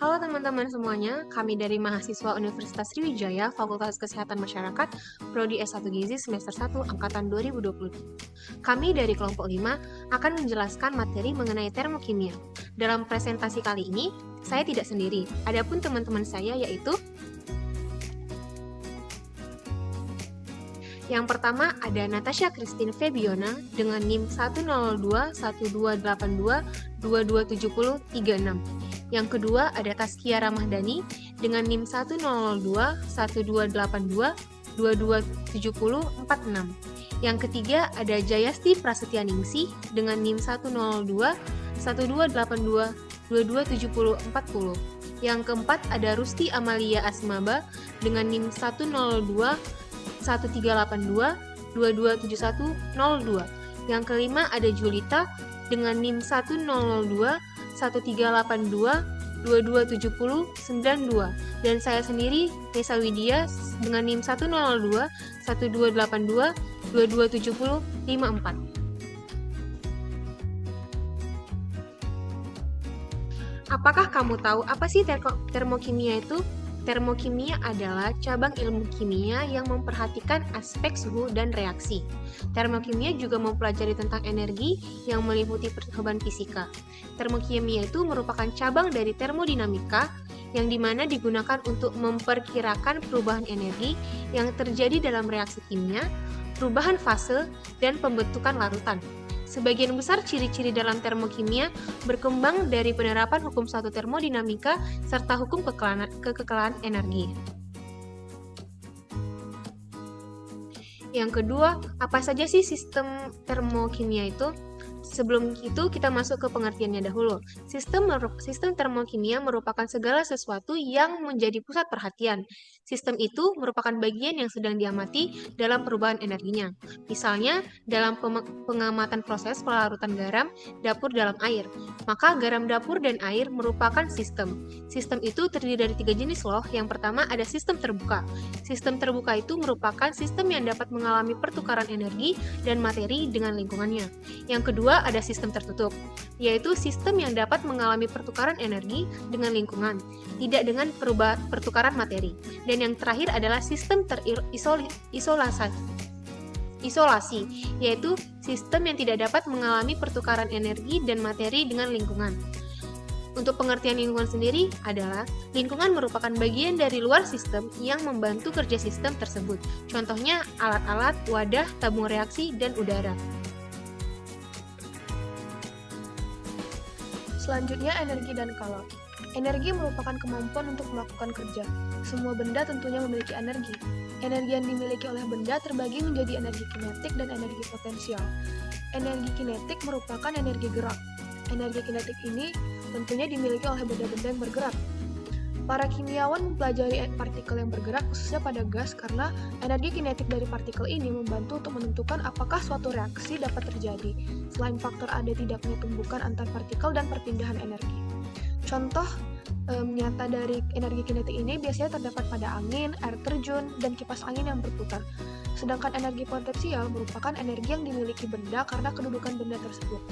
Halo teman-teman semuanya, kami dari mahasiswa Universitas Sriwijaya, Fakultas Kesehatan Masyarakat, Prodi S1 Gizi semester 1 angkatan 2020. Kami dari kelompok 5 akan menjelaskan materi mengenai termokimia. Dalam presentasi kali ini, saya tidak sendiri, adapun teman-teman saya yaitu yang pertama ada Natasha Christine Febiona dengan NIM 102 1282 2270 36. Yang kedua ada Taskia Ramadhani dengan NIM 102 1282 2270 46. Yang ketiga ada Jayasti Prasetyaningsih dengan NIM 102 1282 2270 40. Yang keempat ada Rusti Amalia Asmaba dengan NIM 102 1382 227102. Yang kelima ada Julita dengan NIM 102 1382 2270 92. Dan saya sendiri, Nesa Widya dengan NIM 102 1282 2270 54. Apakah kamu tahu apa sih termokimia itu? Termokimia adalah cabang ilmu kimia yang memperhatikan aspek suhu dan reaksi. Termokimia juga mempelajari tentang energi yang meliputi percobaan fisika. Termokimia itu merupakan cabang dari termodinamika yang dimana digunakan untuk memperkirakan perubahan energi yang terjadi dalam reaksi kimia, perubahan fase, dan pembentukan larutan. Sebagian besar ciri-ciri dalam termokimia berkembang dari penerapan hukum satu termodinamika serta hukum kekekalan energi. Yang kedua, apa saja sih sistem termokimia itu? Sebelum itu, kita masuk ke pengertiannya dahulu. Sistem termokimia merupakan segala sesuatu yang menjadi pusat perhatian. Sistem itu merupakan bagian yang sedang diamati dalam perubahan energinya. Misalnya, dalam pengamatan proses pelarutan garam dapur dalam air. Maka garam dapur dan air merupakan sistem. Sistem itu terdiri dari 3 jenis loh. Yang pertama ada sistem terbuka. Sistem terbuka itu merupakan sistem yang dapat mengalami pertukaran energi dan materi dengan lingkungannya. Yang kedua ada sistem tertutup, yaitu sistem yang dapat mengalami pertukaran energi dengan lingkungan, tidak dengan pertukaran materi. Dan yang terakhir adalah sistem isolasi, yaitu sistem yang tidak dapat mengalami pertukaran energi dan materi dengan lingkungan. Untuk pengertian lingkungan sendiri adalah lingkungan merupakan bagian dari luar sistem yang membantu kerja sistem tersebut. Contohnya alat-alat, wadah, tabung reaksi, dan udara. Selanjutnya, energi dan kalor. Energi merupakan kemampuan untuk melakukan kerja. Semua benda tentunya memiliki energi. Energi yang dimiliki oleh benda terbagi menjadi energi kinetik dan energi potensial. Energi kinetik merupakan energi gerak. Energi kinetik ini tentunya dimiliki oleh benda-benda yang bergerak. Para kimiawan mempelajari partikel yang bergerak khususnya pada gas karena energi kinetik dari partikel ini membantu untuk menentukan apakah suatu reaksi dapat terjadi, selain faktor ada tidaknya tumbukan antar partikel dan perpindahan energi. Contoh nyata dari energi kinetik ini biasanya terdapat pada angin, air terjun, dan kipas angin yang berputar. Sedangkan energi potensial merupakan energi yang dimiliki benda karena kedudukan benda tersebut.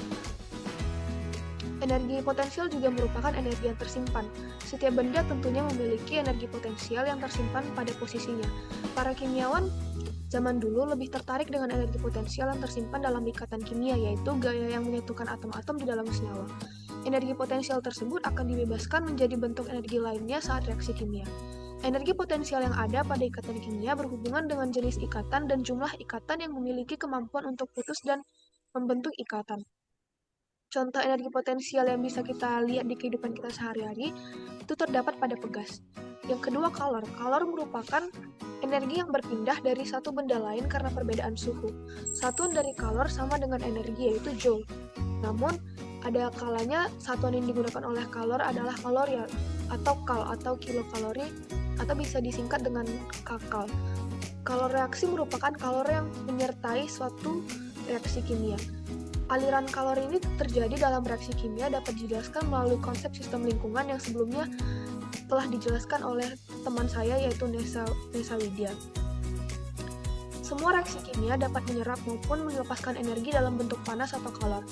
Energi potensial juga merupakan energi yang tersimpan. Setiap benda tentunya memiliki energi potensial yang tersimpan pada posisinya. Para kimiawan zaman dulu lebih tertarik dengan energi potensial yang tersimpan dalam ikatan kimia, yaitu gaya yang menyatukan atom-atom di dalam senyawa. Energi potensial tersebut akan dibebaskan menjadi bentuk energi lainnya saat reaksi kimia. Energi potensial yang ada pada ikatan kimia berhubungan dengan jenis ikatan dan jumlah ikatan yang memiliki kemampuan untuk putus dan membentuk ikatan. Contoh energi potensial yang bisa kita lihat di kehidupan kita sehari-hari itu terdapat pada pegas. Yang kedua, kalor. Kalor merupakan energi yang berpindah dari satu benda lain karena perbedaan suhu. Satuan dari kalor sama dengan energi, yaitu joule. Namun, ada kalanya satuan yang digunakan oleh kalor adalah kalori atau kal atau kilokalori atau bisa disingkat dengan kakal. Kalor reaksi merupakan kalor yang menyertai suatu reaksi kimia. Aliran kalori ini terjadi dalam reaksi kimia dapat dijelaskan melalui konsep sistem lingkungan yang sebelumnya telah dijelaskan oleh teman saya yaitu Nesa Widya. Semua reaksi kimia dapat menyerap maupun melepaskan energi dalam bentuk panas atau kalor.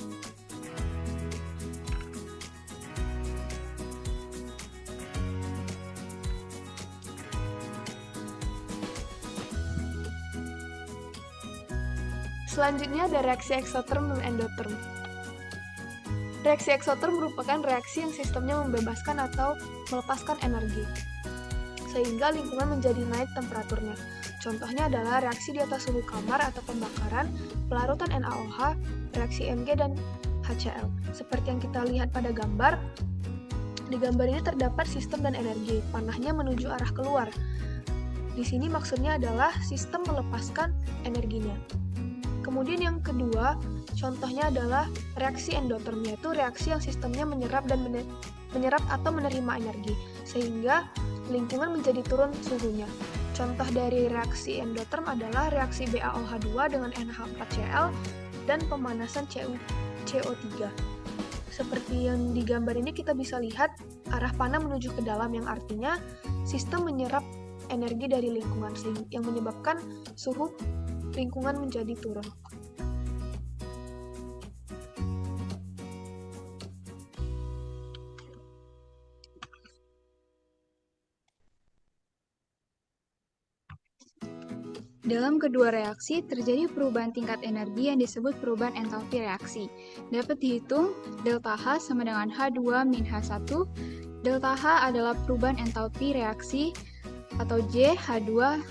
Selanjutnya ada reaksi eksoterm dan endoterm. Reaksi eksoterm merupakan reaksi yang sistemnya membebaskan atau melepaskan energi, sehingga lingkungan menjadi naik temperaturnya. Contohnya adalah reaksi di atas suhu kamar atau pembakaran, pelarutan NaOH, reaksi Mg dan HCl. Seperti yang kita lihat pada gambar, di gambar ini terdapat sistem dan energi, panahnya menuju arah keluar. Di sini maksudnya adalah sistem melepaskan energinya. Kemudian yang kedua, contohnya adalah reaksi endoterm, yaitu reaksi yang sistemnya menyerap atau menerima energi, sehingga lingkungan menjadi turun suhunya. Contoh dari reaksi endoterm adalah reaksi BaOH2 dengan NH4Cl dan pemanasan CO3. Seperti yang di gambar ini kita bisa lihat arah panah menuju ke dalam, yang artinya sistem menyerap energi dari lingkungan yang menyebabkan suhu lingkungan menjadi turun. Dalam kedua reaksi, terjadi perubahan tingkat energi yang disebut perubahan entalpi reaksi. Dapat dihitung, delta H sama dengan H2 min H1. Delta H adalah perubahan entalpi reaksi atau J, H2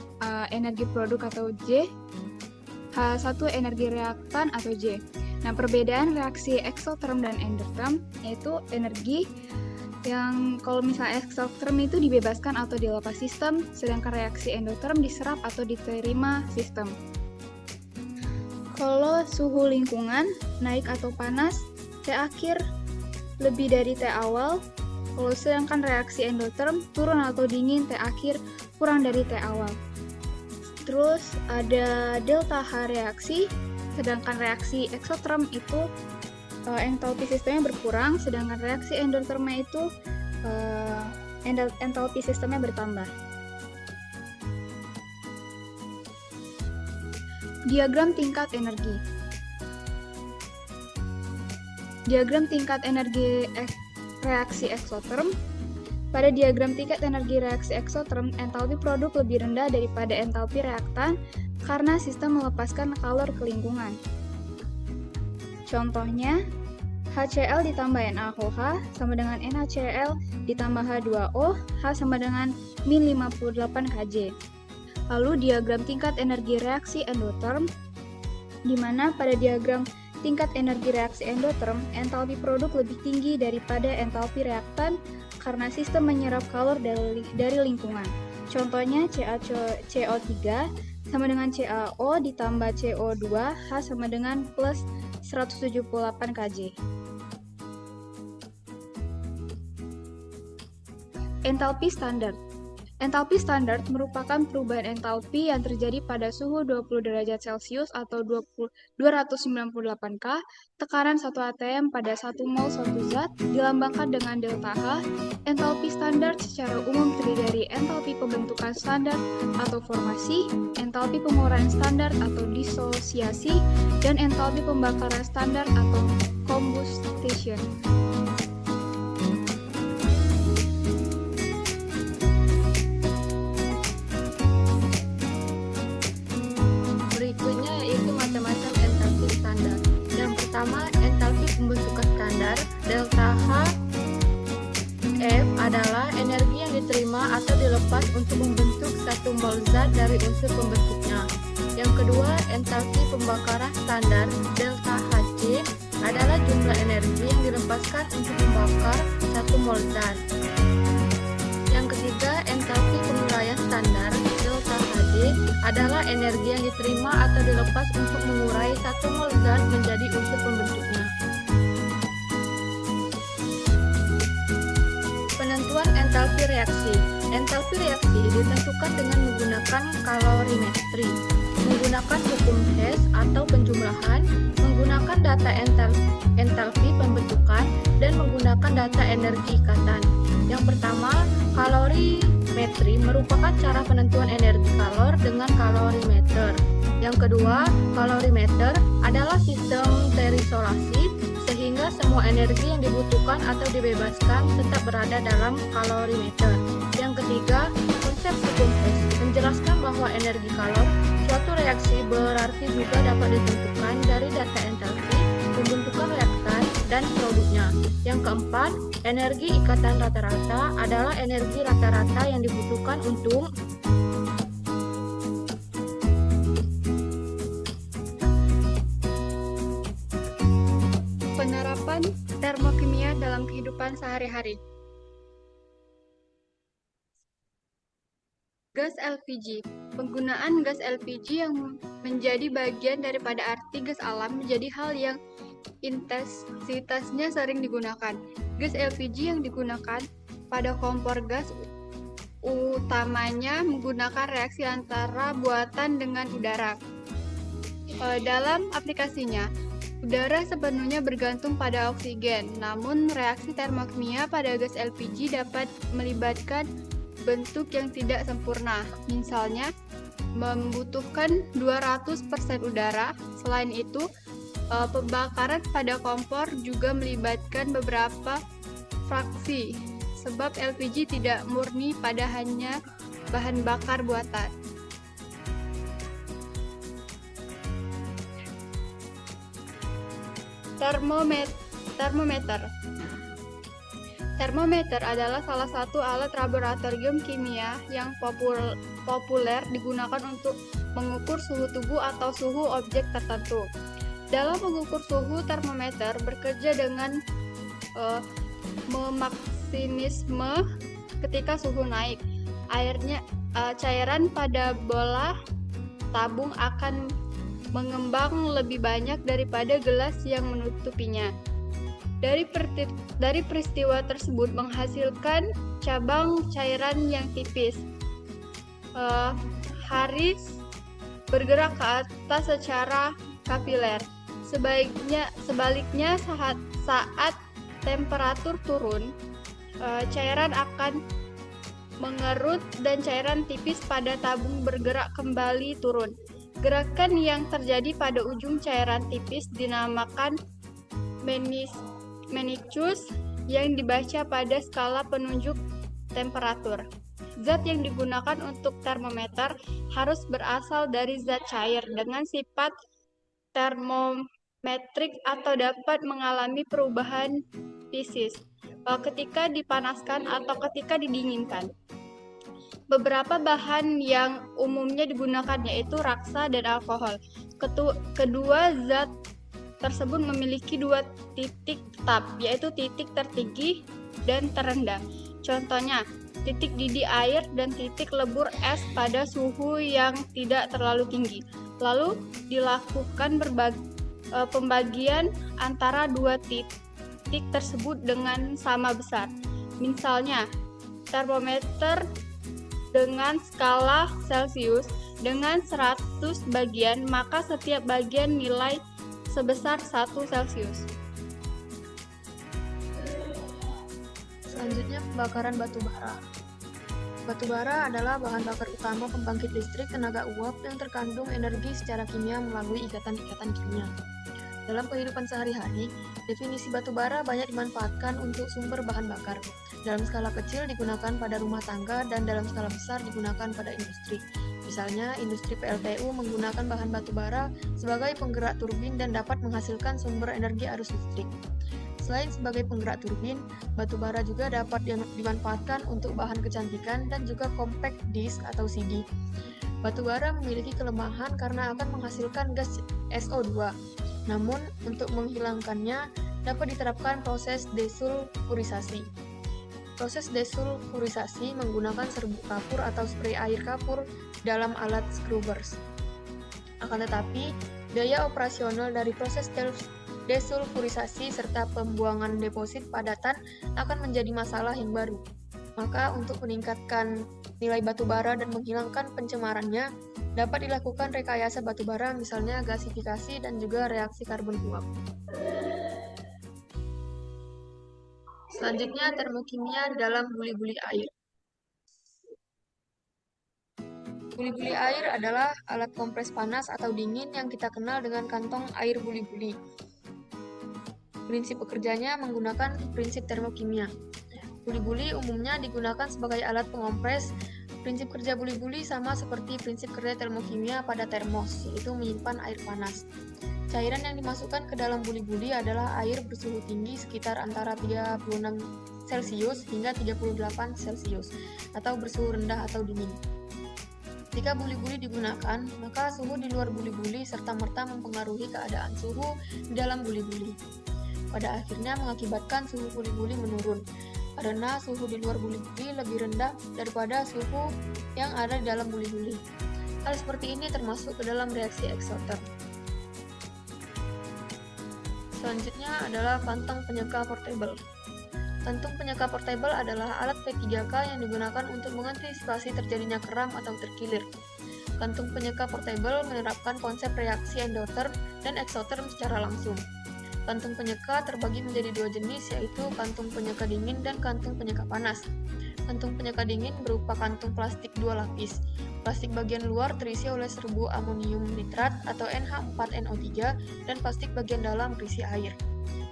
energi produk atau J, H1 energi reaktan atau J. Nah, perbedaan reaksi eksoterm dan endoterm yaitu energi yang kalau misalnya eksoterm itu dibebaskan atau dilepas sistem, sedangkan reaksi endoterm diserap atau diterima sistem. Kalau suhu lingkungan naik atau panas, T akhir lebih dari T awal. Kalau sedangkan reaksi endoterm turun atau dingin, T akhir kurang dari T awal. Terus ada delta H reaksi, sedangkan reaksi eksoterm itu entalpi sistemnya berkurang, sedangkan reaksi endotermnya itu entalpi sistemnya bertambah. Diagram tingkat energi. Diagram tingkat energi reaksi eksoterm. Pada diagram tingkat energi reaksi eksoterm, entalpi produk lebih rendah daripada entalpi reaktan karena sistem melepaskan kalor ke lingkungan. Contohnya, HCl ditambah NaOH sama dengan NaCl ditambah H2O, H sama dengan min 58 Kj. Lalu diagram tingkat energi reaksi endoterm, di mana pada diagram tingkat energi reaksi endoterm, entalpi produk lebih tinggi daripada entalpi reaktan karena sistem menyerap kalor dari lingkungan. Contohnya CO3 sama dengan CaO ditambah CO2, H sama dengan plus 178 Kj. Entalpi standar. Entalpi standar merupakan perubahan entalpi yang terjadi pada suhu 20 derajat Celcius atau 298 K, tekanan 1 atm pada 1 mol suatu zat, dilambangkan dengan delta H. Entalpi standar secara umum terdiri dari entalpi pembentukan standar atau formasi, entalpi penguraian standar atau disosiasi, dan entalpi pembakaran standar atau combustion. Berikutnya yaitu macam-macam entalpi standar. Yang pertama, entalpi pembentukan standar, delta H F adalah energi yang diterima atau dilepas untuk membentuk 1 mol zat dari unsur pembentuknya. Yang kedua, entalpi pembakaran standar, delta Hc adalah jumlah energi yang dilepaskan untuk membakar 1 mol zat. Yang ketiga, entalpi penguraian standar, delta Hd adalah energi yang diterima atau dilepas untuk mengurai 1 mol zat menjadi unsur pembentuknya. Penentuan entalpi reaksi. Entalpi reaksi ditentukan dengan menggunakan kalorimetri, menggunakan hukum Hess atau penjumlahan, menggunakan data entalpi pembentukan, dan menggunakan data energi ikatan. Yang pertama, kalorimetri merupakan cara penentuan energi kalor dengan kalorimeter. Yang kedua, kalorimeter adalah sistem terisolasi sehingga semua energi yang dibutuhkan atau dibebaskan tetap berada dalam kalorimeter. Yang ketiga, konsep Konsep Sukumpres menjelaskan bahwa energi kalor suatu reaksi berarti juga dapat ditentukan dari data entalpi, pembentukan reaktan, dan produknya. Yang keempat, energi ikatan rata-rata adalah energi rata-rata yang dibutuhkan untuk Penerapan termokimia dalam kehidupan sehari-hari. Gas LPG. Penggunaan gas LPG yang menjadi bagian daripada arti gas alam menjadi hal yang intensitasnya sering digunakan. Gas LPG yang digunakan pada kompor gas utamanya menggunakan reaksi antara buatan dengan udara. Dalam aplikasinya, udara sepenuhnya bergantung pada oksigen, namun reaksi termokimia pada gas LPG dapat melibatkan bentuk yang tidak sempurna, misalnya membutuhkan 200% udara. Selain itu, pembakaran pada kompor juga melibatkan beberapa fraksi, sebab LPG tidak murni pada hanya bahan bakar buatan. Termometer. Termometer adalah salah satu alat laboratorium kimia yang populer digunakan untuk mengukur suhu tubuh atau suhu objek tertentu. Dalam mengukur suhu, termometer bekerja dengan memaksimisme ketika suhu naik. Cairan pada bola tabung akan mengembang lebih banyak daripada gelas yang menutupinya. Dari peristiwa tersebut menghasilkan cabang cairan yang tipis. Haris bergerak ke atas secara kapiler. Sebaliknya saat temperatur turun, cairan akan mengerut dan cairan tipis pada tabung bergerak kembali turun. Gerakan yang terjadi pada ujung cairan tipis dinamakan menicus yang dibaca pada skala penunjuk temperatur. Zat yang digunakan untuk termometer harus berasal dari zat cair dengan sifat termometrik atau dapat mengalami perubahan fisis ketika dipanaskan atau ketika didinginkan. Beberapa bahan yang umumnya digunakan yaitu raksa dan alkohol. Kedua zat tersebut memiliki dua titik tetap, yaitu titik tertinggi dan terendah. Contohnya, titik didih air dan titik lebur es pada suhu yang tidak terlalu tinggi. Lalu dilakukan pembagian antara dua titik tersebut dengan sama besar. Misalnya, termometer dengan skala Celcius dengan 100 bagian, maka setiap bagian nilai sebesar 1 Celcius. Selanjutnya, pembakaran batu bara. Batu bara adalah bahan bakar utama pembangkit listrik tenaga uap yang terkandung energi secara kimia melalui ikatan-ikatan kimia. Dalam kehidupan sehari-hari, definisi batu bara banyak dimanfaatkan untuk sumber bahan bakar. Dalam skala kecil digunakan pada rumah tangga dan dalam skala besar digunakan pada industri. Misalnya, industri PLTU menggunakan bahan batu bara sebagai penggerak turbin dan dapat menghasilkan sumber energi arus listrik. Selain sebagai penggerak turbin, batu bara juga dapat dimanfaatkan untuk bahan kecantikan dan juga compact disc atau CD. Batu bara memiliki kelemahan karena akan menghasilkan gas SO2. Namun, untuk menghilangkannya dapat diterapkan proses desulfurisasi. Proses desulfurisasi menggunakan serbuk kapur atau spray air kapur dalam alat scrubbers. Akan tetapi, daya operasional dari proses desulfurisasi serta pembuangan deposit padatan akan menjadi masalah yang baru. Maka untuk meningkatkan nilai batu bara dan menghilangkan pencemarannya, dapat dilakukan rekayasa batu bara misalnya gasifikasi dan juga reaksi karbon uap. Selanjutnya, termokimia dalam buli-buli air. Buli-buli air adalah alat kompres panas atau dingin yang kita kenal dengan kantong air buli-buli. Prinsip bekerjanya menggunakan prinsip termokimia. Buli-buli umumnya digunakan sebagai alat pengompres Prinsip kerja buli-buli sama seperti prinsip kerja termokimia pada termos, yaitu menyimpan air panas. Cairan yang dimasukkan ke dalam buli-buli adalah air bersuhu tinggi sekitar antara 36 Celcius hingga 38 Celcius, atau bersuhu rendah atau dingin. Jika buli-buli digunakan, maka suhu di luar buli-buli serta-merta mempengaruhi keadaan suhu di dalam buli-buli. Pada akhirnya mengakibatkan suhu buli-buli menurun, karena suhu di luar buli-buli lebih rendah daripada suhu yang ada di dalam buli-buli. Hal seperti ini termasuk ke dalam reaksi eksoter. Selanjutnya adalah kantong penyeka portable. Kantung penyeka portable adalah alat P3K yang digunakan untuk mengantisipasi terjadinya kram atau terkilir. Kantung penyeka portable menerapkan konsep reaksi endoter dan eksoter secara langsung. Kantung penyeka terbagi menjadi dua jenis, yaitu kantung penyeka dingin dan kantung penyeka panas. Kantung penyeka dingin berupa kantung plastik dua lapis. Plastik bagian luar terisi oleh serbu amonium nitrat atau NH4NO3 dan plastik bagian dalam berisi air.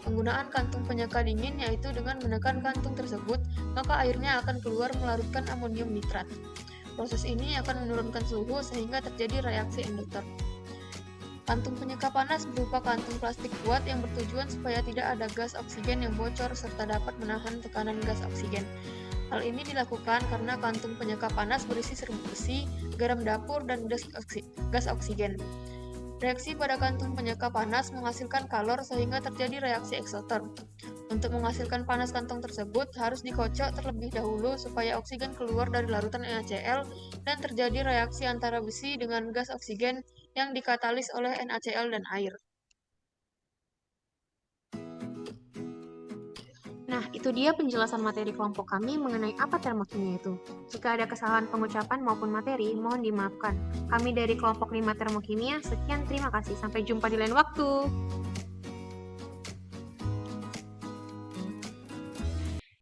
Penggunaan kantung penyeka dingin yaitu dengan menekan kantung tersebut, maka airnya akan keluar melarutkan amonium nitrat. Proses ini akan menurunkan suhu sehingga terjadi reaksi endoter. Kantung penyeka panas berupa kantung plastik kuat yang bertujuan supaya tidak ada gas oksigen yang bocor serta dapat menahan tekanan gas oksigen. Hal ini dilakukan karena kantung penyeka panas berisi serbu besi, garam dapur, dan gas oksigen. Reaksi pada kantung penyeka panas menghasilkan kalor sehingga terjadi reaksi eksoter. Untuk menghasilkan panas kantong tersebut harus dikocok terlebih dahulu supaya oksigen keluar dari larutan NaCl dan terjadi reaksi antara besi dengan gas oksigen yang dikatalis oleh NaCl dan air. Nah, itu dia penjelasan materi kelompok kami mengenai apa termokimia itu. Jika ada kesalahan pengucapan maupun materi, mohon dimaafkan. Kami dari kelompok 5 termokimia, sekian terima kasih. Sampai jumpa di lain waktu.